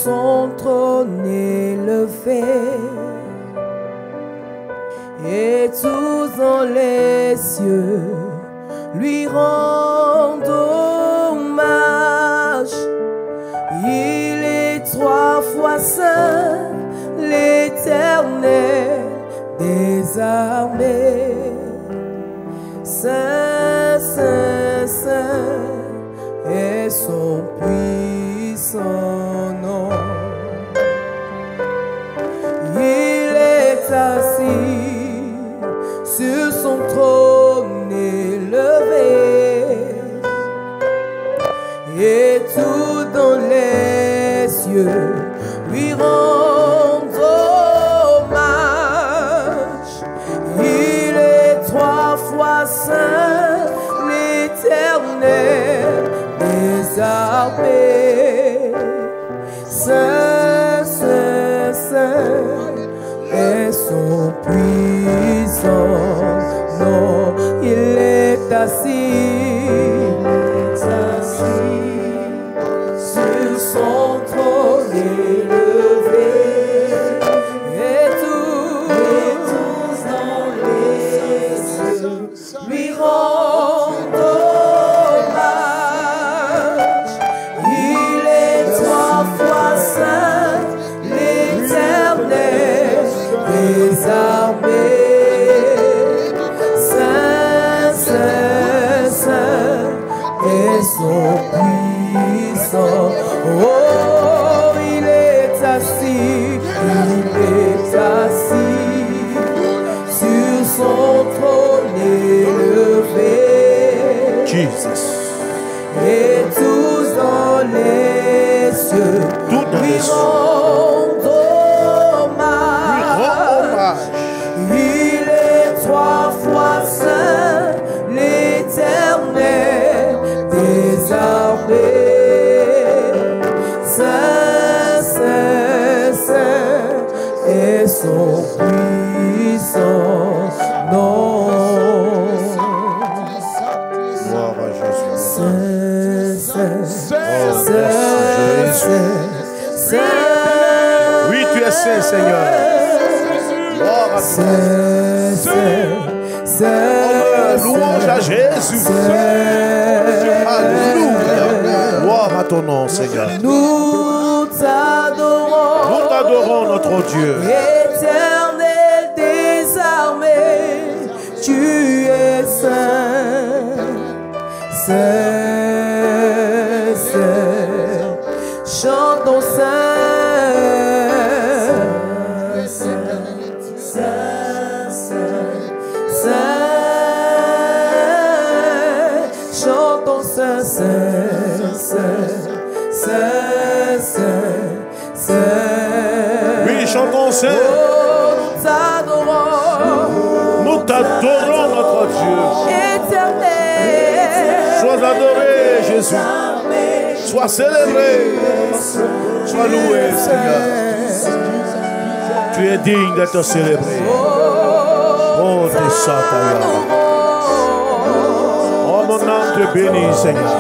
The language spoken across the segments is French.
son trône élevé, et tous dans les cieux lui rendent hommage. Il est 3 fois saint, l'Éternel des armées. Saint, Saint, Saint est son puissant nom. Il est assis sur son trône élevé, et tout dans les cieux lui rendent hommage. Il est 3 fois saint, l'Éternel des armées. Saint, Saint, Saint est son puissant nom. Il est assis sur son trône élevé, et tous dans les cieux lui rendent hommage. Il est 3 fois saint, l'Éternel des armées. Saint, Saint, Saint est son puissant. Oh, il est assis sur son trône élevé. Jesus. Et tous dans les cieux lui rendent hommage. Il est 3 fois saint, l'Éternel des armées. Saint, Saint, Saint est son puissant nom. Gloire à Jésus. Saint, Saint, Saint, Saint. Oui, tu es saint, Seigneur. Gloire à Saint. Louange à Jésus. Alléluia. Gloire à ton nom, Seigneur. Nous t'adorons. Nous t'adorons, notre Dieu. Éternel des armées, tu es saint. Saint, Saint, chantons Saint, Saint, Saint, Saint, chantons Saint, Saint, Saint, Saint, Saint. Oui, chantons Saint. Oh, nous t'adorons, notre Dieu. Éternel. Sois adoré, Jésus. Sois célébré. Sois loué, Seigneur. Tu es digne d'être célébré. Oh, tes Satan. Oh, mon âme te bénit, Seigneur.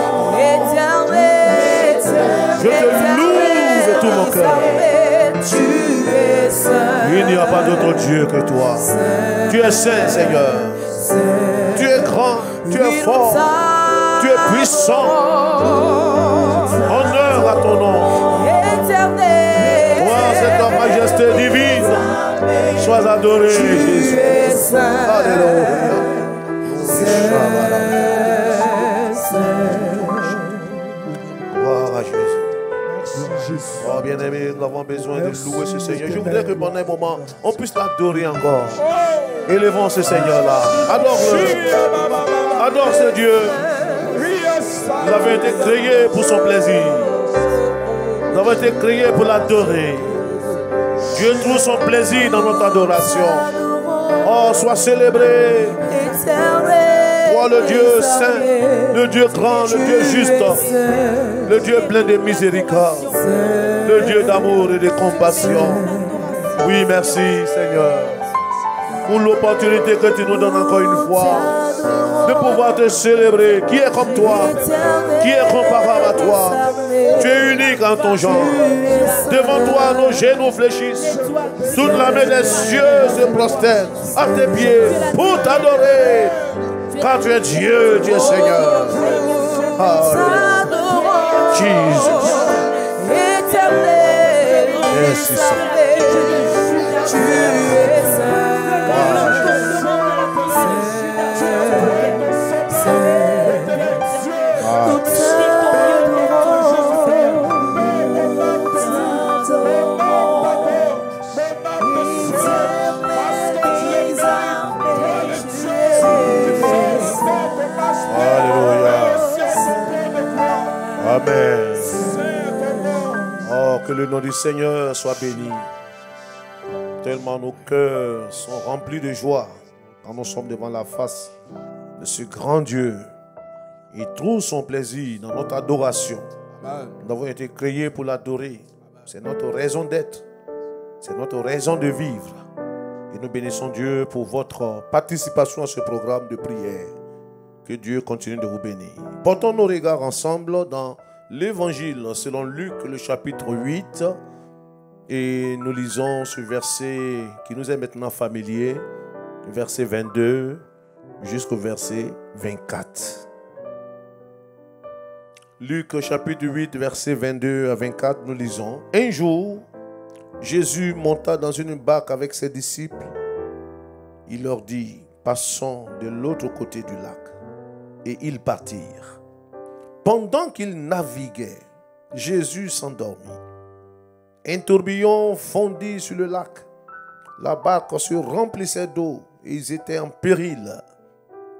Je te loue de tout mon cœur. Il n'y a pas d'autre Dieu que toi. Tu es saint, Seigneur. Tu es grand, tu es fort, tu es puissant. Honneur à ton nom. Toi, c'est ta majesté divine. Sois adoré, Jésus. Alléluia. Gloire à Jésus. Oh, bien-aimé, nous avons besoin de louer ce Seigneur. Je voudrais que pendant un moment, on puisse l'adorer encore. Élevons ce Seigneur-là. Adore-le. Adore ce Dieu. Nous avons été créés pour son plaisir. Nous avons été créés pour l'adorer. Dieu trouve son plaisir dans notre adoration. Oh, sois célébré. Toi, le Dieu saint, le Dieu grand, le Dieu juste, le Dieu plein de miséricorde, le Dieu d'amour et de compassion. Oui, merci, Seigneur, pour l'opportunité que tu nous donnes encore une fois de pouvoir te célébrer. Qui est comme toi? Qui est comparable à toi? Tu es unique en ton genre. Devant toi, nos genoux fléchissent. Toute la main des cieux se prosterne à tes pieds pour t'adorer. Car tu es Dieu, tu es Seigneur. Jesus. Merci, tu es saint. Amen. Oh, que le nom du Seigneur soit béni. Tellement nos cœurs sont remplis de joie quand nous sommes devant la face de ce grand Dieu. Il trouve son plaisir dans notre adoration. Nous avons été créés pour l'adorer. C'est notre raison d'être. C'est notre raison de vivre. Et nous bénissons Dieu pour votre participation à ce programme de prière. Que Dieu continue de vous bénir. Portons nos regards ensemble dans l'Évangile selon Luc, le chapitre 8. Et nous lisons ce verset qui nous est maintenant familier, verset 22 jusqu'au verset 24. Luc, chapitre 8, verset 22 à 24, nous lisons. Un jour, Jésus monta dans une barque avec ses disciples. Il leur dit, passons de l'autre côté du lac. Et ils partirent. Pendant qu'ils naviguaient, Jésus s'endormit. Un tourbillon fondit sur le lac. La barque se remplissait d'eau et ils étaient en péril.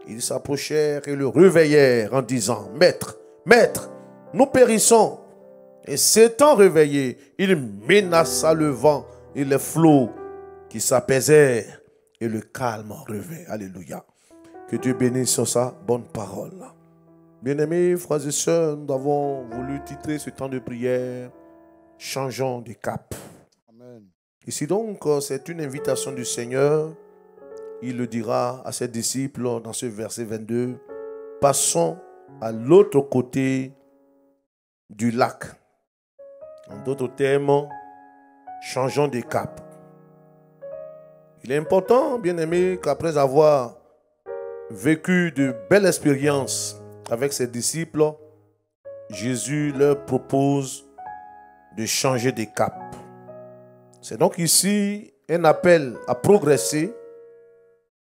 Ils s'approchèrent et le réveillèrent en disant, Maître, Maître, nous périssons. Et s'étant réveillé, il menaça le vent et les flots qui s'apaisèrent et le calme revint. Alléluia. Que Dieu bénisse sa bonne parole. Bien-aimés, frères et sœurs, nous avons voulu titrer ce temps de prière « Changeons de cap ». Ici donc, c'est une invitation du Seigneur. Il le dira à ses disciples dans ce verset 22. « Passons à l'autre côté du lac ». En d'autres termes, changeons de cap. Il est important, bien-aimés, qu'après avoir vécu de belles expériences avec ses disciples, Jésus leur propose de changer de cap. C'est donc ici un appel à progresser.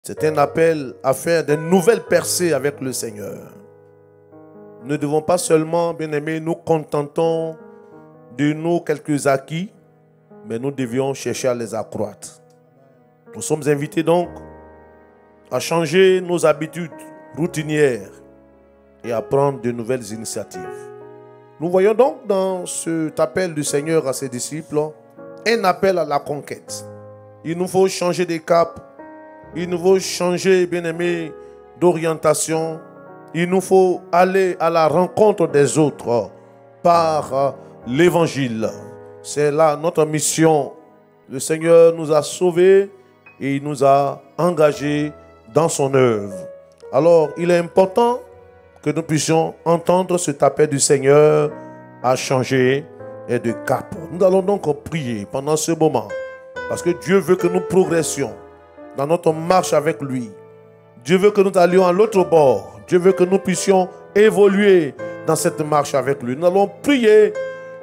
C'est un appel à faire de nouvelles percées avec le Seigneur. Nous ne devons pas seulement, bien-aimés, nous contenter de nos quelques acquis, mais nous devions chercher à les accroître. Nous sommes invités donc à changer nos habitudes routinières et à prendre de nouvelles initiatives. Nous voyons donc dans cet appel du Seigneur à ses disciples un appel à la conquête. Il nous faut changer de cap, il nous faut changer, bien-aimés, d'orientation. Il nous faut aller à la rencontre des autres par l'évangile. C'est là notre mission. Le Seigneur nous a sauvés et il nous a engagés dans son œuvre. Alors, il est important que nous puissions entendre cet appel du Seigneur à changer de cap. Nous allons donc prier pendant ce moment parce que Dieu veut que nous progressions dans notre marche avec lui. Dieu veut que nous allions à l'autre bord. Dieu veut que nous puissions évoluer dans cette marche avec lui. Nous allons prier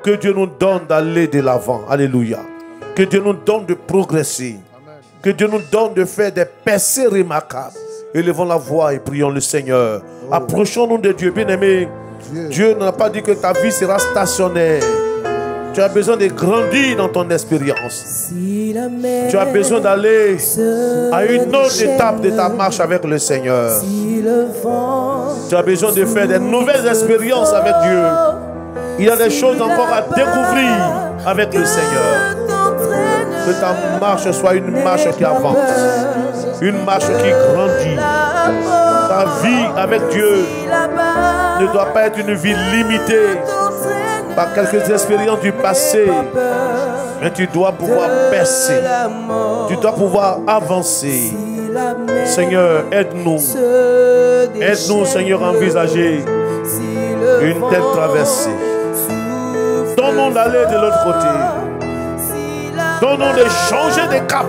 que Dieu nous donne d'aller de l'avant. Alléluia. Que Dieu nous donne de progresser. Que Dieu nous donne de faire des percées remarquables. Élevons la voix et prions le Seigneur. Approchons-nous de Dieu, bien-aimé. Dieu n'a pas dit que ta vie sera stationnaire. Tu as besoin de grandir dans ton expérience. Tu as besoin d'aller à une autre étape de ta marche avec le Seigneur. Tu as besoin de faire des nouvelles expériences avec Dieu. Il y a des choses encore à découvrir avec le Seigneur. Que ta marche soit une marche qui avance, une marche qui grandit. Ta vie avec Dieu ne doit pas être une vie limitée par quelques expériences du passé, mais tu dois pouvoir percer, tu dois pouvoir avancer, Seigneur, aide-nous. Aide-nous, Seigneur, à envisager une telle traversée. Donne-nous d'aller de l'autre côté. Donne-nous de changer de cap.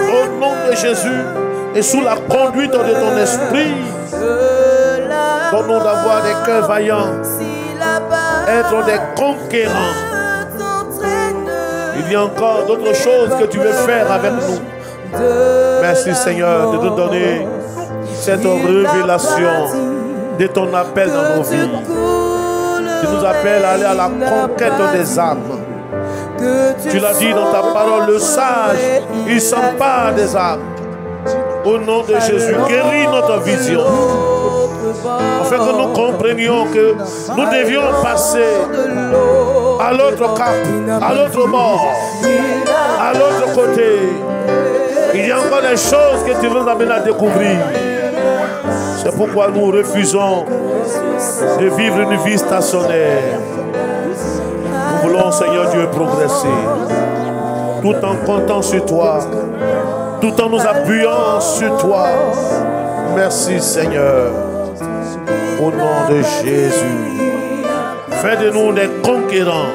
Au nom de Jésus et sous la conduite de ton esprit, donne-nous d'avoir des cœurs vaillants, être des conquérants. Il y a encore d'autres choses que tu veux faire avec nous. Merci Seigneur de nous donner cette révélation de ton appel dans nos vies. Tu nous appelles à aller à la conquête des âmes. Tu l'as dit dans ta parole, le sage, il s'empare des âmes. Au nom de Jésus, guéris notre vision. Afin que nous comprenions que nous devions passer à l'autre cap, à l'autre bord, à l'autre côté. Il y a encore des choses que tu veux nous amener à découvrir. C'est pourquoi nous refusons de vivre une vie stationnaire. Nous voulons, Seigneur Dieu, progresser, tout en comptant sur toi, tout en nous appuyant sur toi. Merci, Seigneur, au nom de Jésus. Fais de nous des conquérants.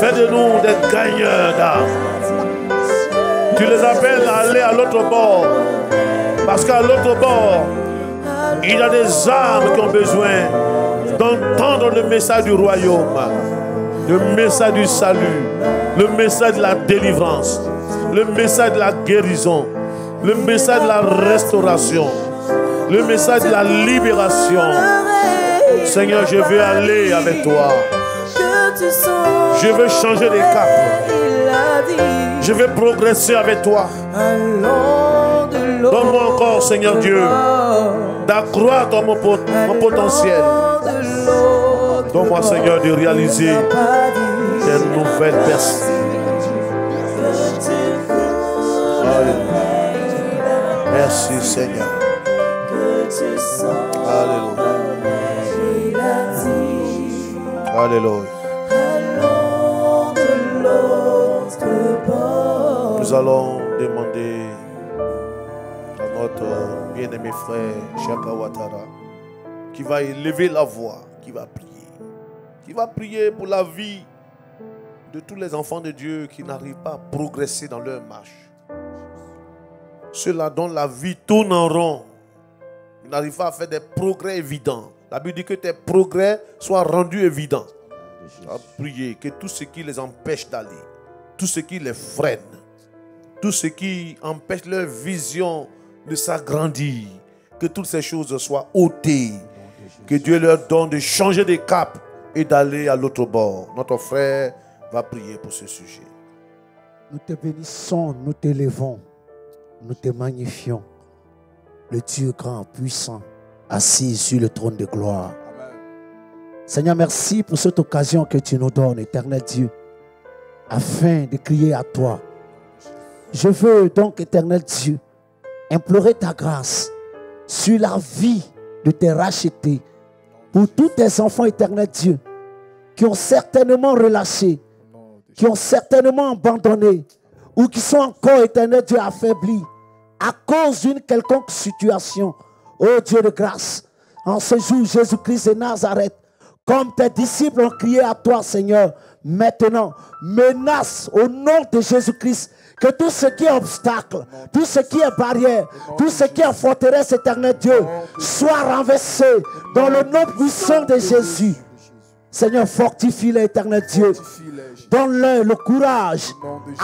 Fais de nous des gagneurs d'âme. Tu les appelles à aller à l'autre bord, parce qu'à l'autre bord, il y a des âmes qui ont besoin d'entendre le message du royaume, le message du salut, le message de la délivrance, le message de la guérison, le message de la restauration, le message de la libération. Seigneur, je veux aller avec toi. Je veux changer de cap. Je veux progresser avec toi. Donne-moi encore, Seigneur Dieu, d'accroître mon potentiel. Donne-moi, Seigneur, de réaliser des nouvelles personnes. Merci, Seigneur. Alléluia. Alléluia. Nous allons demander à notre bien-aimé frère Chaka Ouattara qui va élever la voix, qui va prier pour la vie de tous les enfants de Dieu qui n'arrivent pas à progresser dans leur marche. Ceux-là dont la vie tourne en rond, ils n'arrivent pas à faire des progrès évidents. La Bible dit que tes progrès soient rendus évidents. À prier que tout ce qui les empêche d'aller, tout ce qui les freine, tout ce qui empêche leur vision de s'agrandir, que toutes ces choses soient ôtées, que Dieu leur donne de changer de cap et d'aller à l'autre bord. Notre frère va prier pour ce sujet. Nous te bénissons, nous t'élevons, nous te magnifions. Le Dieu grand, puissant, assis sur le trône de gloire. Amen. Seigneur, merci pour cette occasion que tu nous donnes, éternel Dieu, afin de crier à toi. Je veux donc, éternel Dieu, implorer ta grâce sur la vie de tes rachetés, pour tous tes enfants, éternel Dieu, qui ont certainement relâché, qui ont certainement abandonné, ou qui sont encore, éternel Dieu, affaiblis à cause d'une quelconque situation. Oh Dieu de grâce, en ce jour, Jésus-Christ de Nazareth, comme tes disciples ont crié à toi, Seigneur, maintenant, menace au nom de Jésus-Christ que tout ce qui est obstacle, tout ce qui est barrière, tout ce qui est forteresse, éternel Dieu, soit renversé dans le nom puissant de Jésus. Seigneur, fortifie-les, éternel Dieu. Donne-leur le courage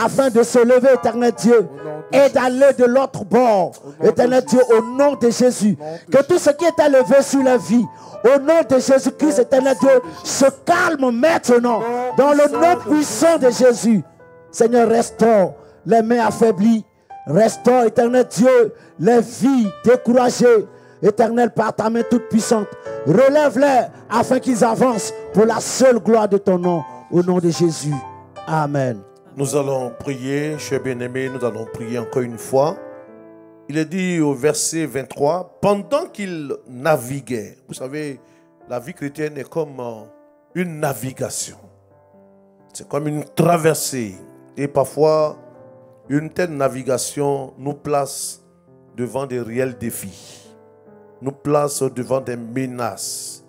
afin de se lever, éternel Dieu, et d'aller de l'autre bord, éternel Dieu, au nom de Jésus. Que tout ce qui est élevé sur la vie, au nom de Jésus-Christ, éternel Dieu, se calme maintenant, dans le nom puissant de Jésus. Seigneur, restaure les mains affaiblies, restaure, éternel Dieu, les vies découragées, éternel, par ta main toute puissante. Relève-les afin qu'ils avancent pour la seule gloire de ton nom, au nom de Jésus. Amen. Nous allons prier, chers bien-aimés, nous allons prier encore une fois. Il est dit au verset 23, pendant qu'il naviguait, vous savez, la vie chrétienne est comme une navigation. C'est comme une traversée. Et parfois, Une telle navigation nous place devant des réels défis, nous place devant des menaces,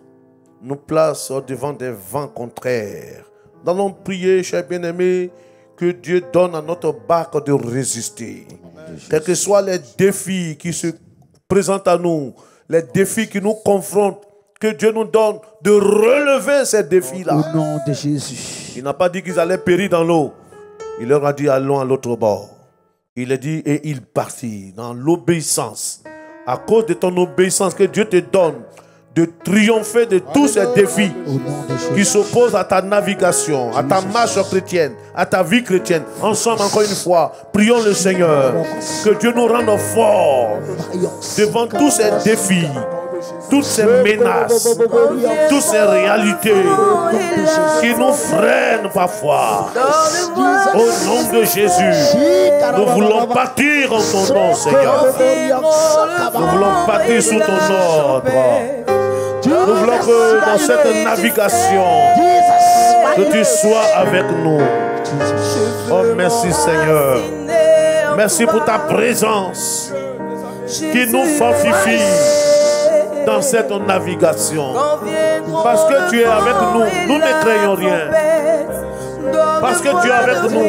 nous place devant des vents contraires. Nous allons prier, chers bien-aimés, que Dieu donne à notre barque de résister. Quels que soient les défis qui se présentent à nous, les défis qui nous confrontent, que Dieu nous donne de relever ces défis-là. Au nom de Jésus. Il n'a pas dit qu'ils allaient périr dans l'eau. Il leur a dit allons à l'autre bord. Il a dit et il partit dans l'obéissance. À cause de ton obéissance que Dieu te donne de triompher de tous ces défis qui s'opposent à ta navigation, à ta marche chrétienne, à ta vie chrétienne. Ensemble, encore une fois, prions le Seigneur. Que Dieu nous rende forts devant tous ces défis, toutes ces menaces, toutes ces réalités qui nous freinent parfois. Au nom de Jésus, nous voulons bâtir en ton nom, Seigneur. Nous voulons bâtir sous ton ordre. Nous voulons que dans cette navigation, que tu sois avec nous. Oh, merci Seigneur. Merci pour ta présence qui nous fortifie dans cette navigation. Parce que tu es avec nous, nous ne craignons rien. Parce que tu es avec nous,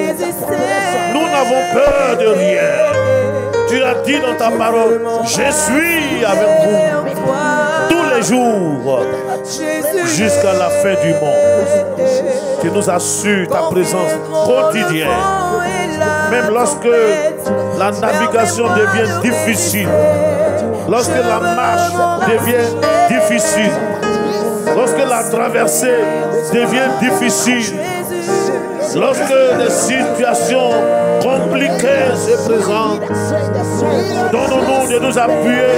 nous n'avons peur de rien. Tu as dit dans ta parole, je suis avec vous tous les jours jusqu'à la fin du monde. Tu nous assures ta présence quotidienne. Même lorsque la navigation devient difficile, lorsque la marche devient difficile, lorsque la traversée devient difficile, lorsque des situations compliquées se présentent, donne-nous de nous appuyer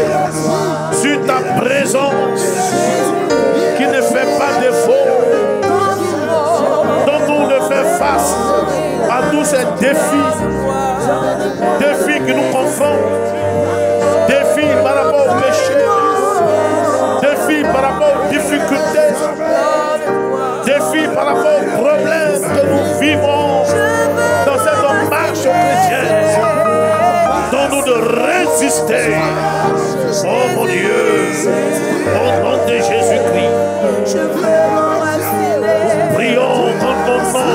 sur ta présence qui ne fait pas défaut. Donne-nous de faire face à tous ces défis, défis qui nous confrontent, défis par rapport au péché, défis par rapport aux difficultés, défis par rapport aux problèmes que nous vivons dans cette marche chrétienne. Donne-nous de résister. Oh mon Dieu, au nom de Jésus-Christ, nous prions en ton nom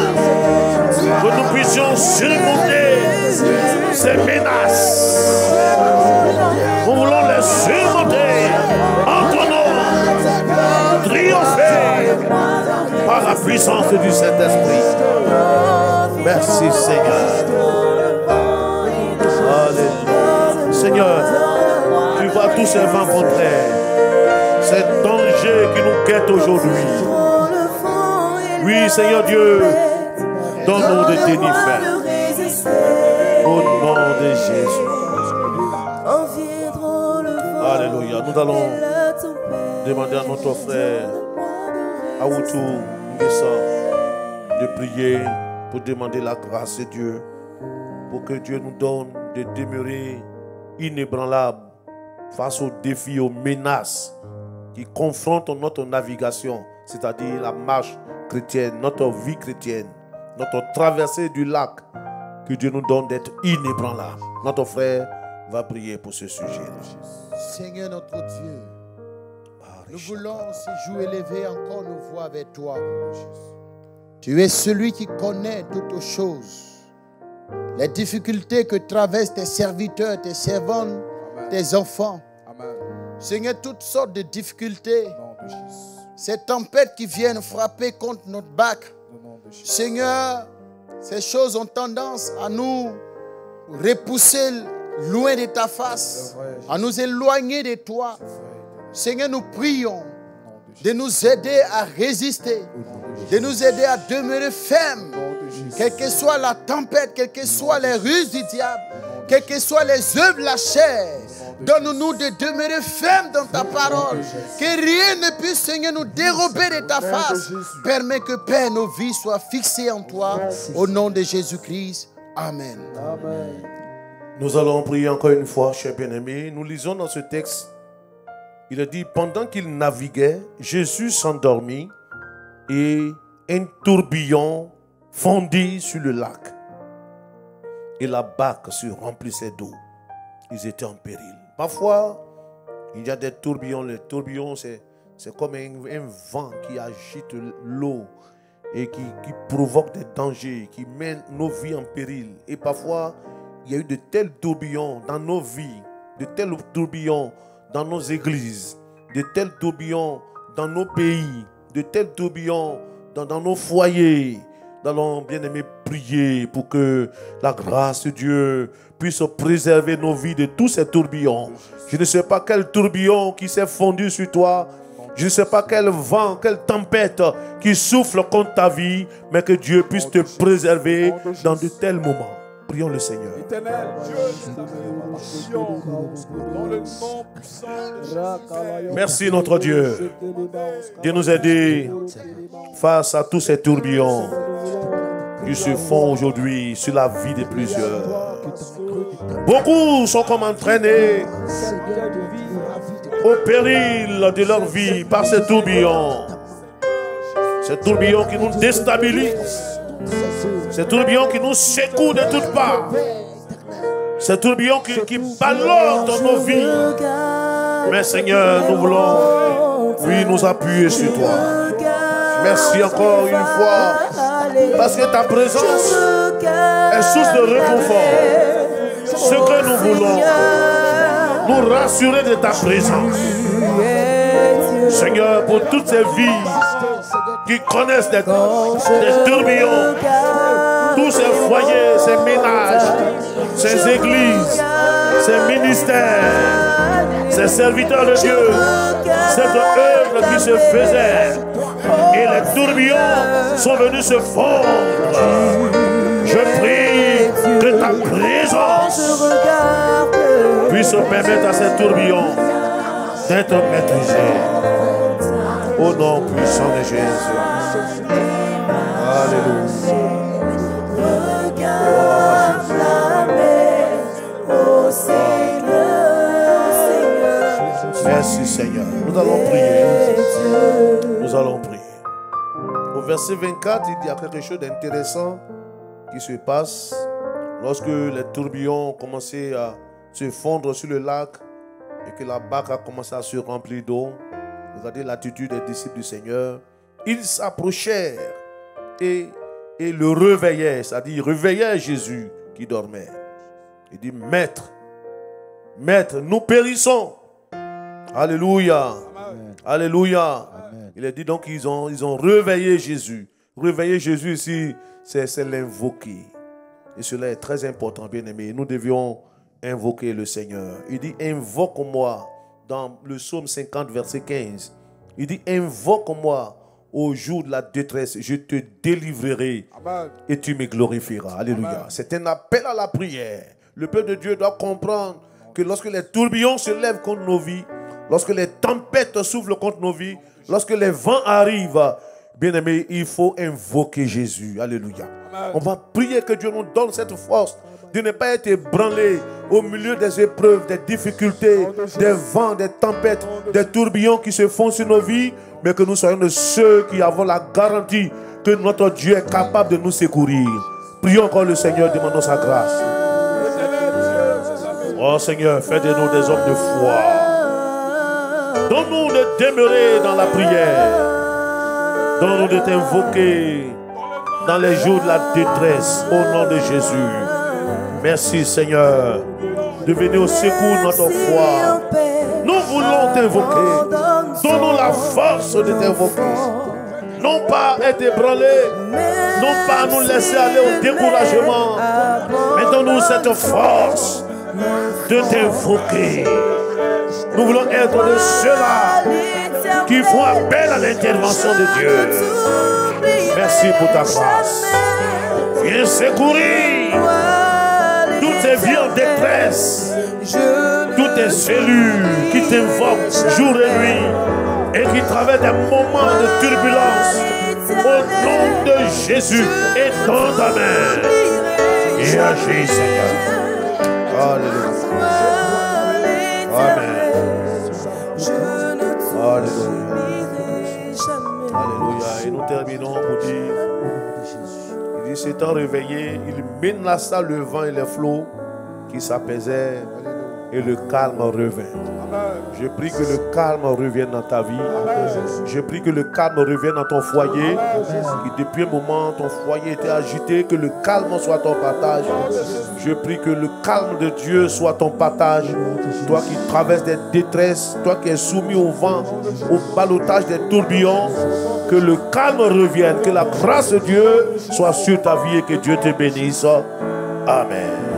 que nous puissions surmonter ces menaces. Nous voulons les surmonter en ton nom, triompher par la puissance du Saint-Esprit. Merci Seigneur. Alléluia. Seigneur, tu vois tous ces vents contraires, ces dangers qui nous guettent aujourd'hui. Oui, Seigneur Dieu, donne-nous de tenir ferme. Au nom de Jésus. Alléluia. Nous allons demander à notre frère Aoutou Nguessa de prier pour demander la grâce de Dieu, pour que Dieu nous donne de demeurer inébranlables face aux défis, aux menaces qui confrontent notre navigation, c'est-à-dire la marche chrétienne, notre vie chrétienne, notre traversée du lac. Que Dieu nous donne d'être inébranlables. Notre frère va prier pour ce sujet-là. Seigneur notre Dieu, nous voulons ces jours élever encore nos voix avec toi. Tu es celui qui connaît toutes choses. Les difficultés que traversent tes serviteurs, tes servantes, tes enfants. Amen. Seigneur, toutes sortes de difficultés. Ces tempêtes qui viennent frapper contre notre barque. Seigneur, ces choses ont tendance à nous repousser loin de ta face, à nous éloigner de toi. Seigneur, nous prions de nous aider à résister, de nous aider à demeurer fermes, quelle que soit la tempête, quelles que soient les ruses du diable, quelles que soient les œuvres de la chair. Donne-nous de demeurer fermes dans ta parole. Que rien ne puisse, Seigneur, nous dérober de ta face. Permets que, Père, nos vies soient fixées en toi. Au nom de Jésus-Christ. Amen. Amen. Nous allons prier encore une fois, chers bien-aimés. Nous lisons dans ce texte. Il a dit, pendant qu'il naviguait, Jésus s'endormit et un tourbillon fondit sur le lac. et la barque se remplissait d'eau. Ils étaient en péril. Parfois, il y a des tourbillons. Les tourbillons, c'est comme un vent qui agite l'eau et qui provoque des dangers, qui met nos vies en péril. Et parfois, il y a eu de tels tourbillons dans nos vies, de tels tourbillons dans nos églises, de tels tourbillons dans nos pays, de tels tourbillons dans nos foyers. Nous allons, bien aimés, prier pour que la grâce de Dieu puisse préserver nos vies de tous ces tourbillons. Je ne sais pas quel tourbillon qui s'est fondu sur toi. Je ne sais pas quel vent, quelle tempête qui souffle contre ta vie, mais que Dieu puisse te préserver dans de tels moments. Prions le Seigneur. Éternel Dieu, dans le nom puissant de Jésus. Merci notre Dieu de nous aider face à tous ces tourbillons qui se font aujourd'hui sur la vie de plusieurs. Beaucoup sont comme entraînés au péril de leur vie par ces tourbillons. Ces tourbillons qui nous déstabilisent. Ces tourbillons qui nous secouent de toutes parts. Ces tourbillons qui ballottent dans nos vies. Mais Seigneur, nous voulons, oui, nous appuyer sur toi. Merci encore une fois. Parce que ta présence est source de réconfort. Ce que nous voulons, nous rassurer de ta présence. Seigneur, pour toutes ces vies qui connaissent des tourbillons, tous ces foyers, ces ménages, ces églises, ces ministères, ces serviteurs de Dieu, cette œuvre qui se faisait, et les tourbillons sont venus se fondre. Je prie que ta présence puisse permettre à ces tourbillons d'être maîtrisés. Au nom puissant de Jésus. Alléluia. Merci Seigneur. Nous allons prier. Nous allons prier. Au verset 24, il y a quelque chose d'intéressant qui se passe lorsque les tourbillons ont commencé à se fondre sur le lac et que la barque a commencé à se remplir d'eau. Regardez l'attitude des disciples du Seigneur. Ils s'approchèrent et le réveillaient, c'est-à-dire ils réveillaient Jésus qui dormait. Il dit, Maître, nous périssons. Alléluia. Amen. Alléluia. Amen. Il a dit donc ils ont réveillé Jésus. Réveiller Jésus ici, c'est l'invoquer. Et cela est très important, bien-aimés. Nous devions invoquer le Seigneur. Il dit, invoque-moi. Dans le psaume 50, verset 15, il dit, invoque-moi au jour de la détresse, je te délivrerai. Amen. Et tu me glorifieras. Alléluia. Amen. C'est un appel à la prière. Le peuple de Dieu doit comprendre que lorsque les tourbillons se lèvent contre nos vies, lorsque les tempêtes soufflent contre nos vies, lorsque les vents arrivent, bien-aimés, il faut invoquer Jésus. Alléluia. Amen. On va prier que Dieu nous donne cette force de ne pas être ébranlé au milieu des épreuves, des difficultés, des vents, des tempêtes, des tourbillons qui se font sur nos vies, mais que nous soyons de ceux qui avons la garantie que notre Dieu est capable de nous secourir. Prions encore le Seigneur, demandons sa grâce. Oh Seigneur, fais de nous des hommes de foi. Donne-nous de demeurer dans la prière. Donne-nous de t'invoquer dans les jours de la détresse, au nom de Jésus. Merci Seigneur de venir au secours de notre foi. Nous voulons t'invoquer. Donne-nous la force de t'invoquer. Non pas être ébranlé, non pas nous laisser aller au découragement, mais donne-nous cette force de t'invoquer. Nous voulons être de ceux-là qui font appel à l'intervention de Dieu. Merci pour ta grâce. Viens secourir toutes ces vies en détresse, toutes tes cellules qui t'invoquent jour et nuit et qui traversent des moments de turbulence. Au nom de Jésus, étends ta main et agis, Seigneur. Alléluia. Amen. Alléluia. Alléluia. Et nous terminons pour dire, il Il s'étant réveillé, il menaça le vent et les flots qui s'apaisaient et le calme revint. Je prie que le calme revienne dans ta vie. Je prie que le calme revienne dans ton foyer. Que depuis un moment, ton foyer était agité, que le calme soit ton partage. Je prie que le calme de Dieu soit ton partage. Toi qui traverses des détresses, toi qui es soumis au vent, au ballottage des tourbillons, que le calme revienne, que la grâce de Dieu soit sur ta vie et que Dieu te bénisse. Amen.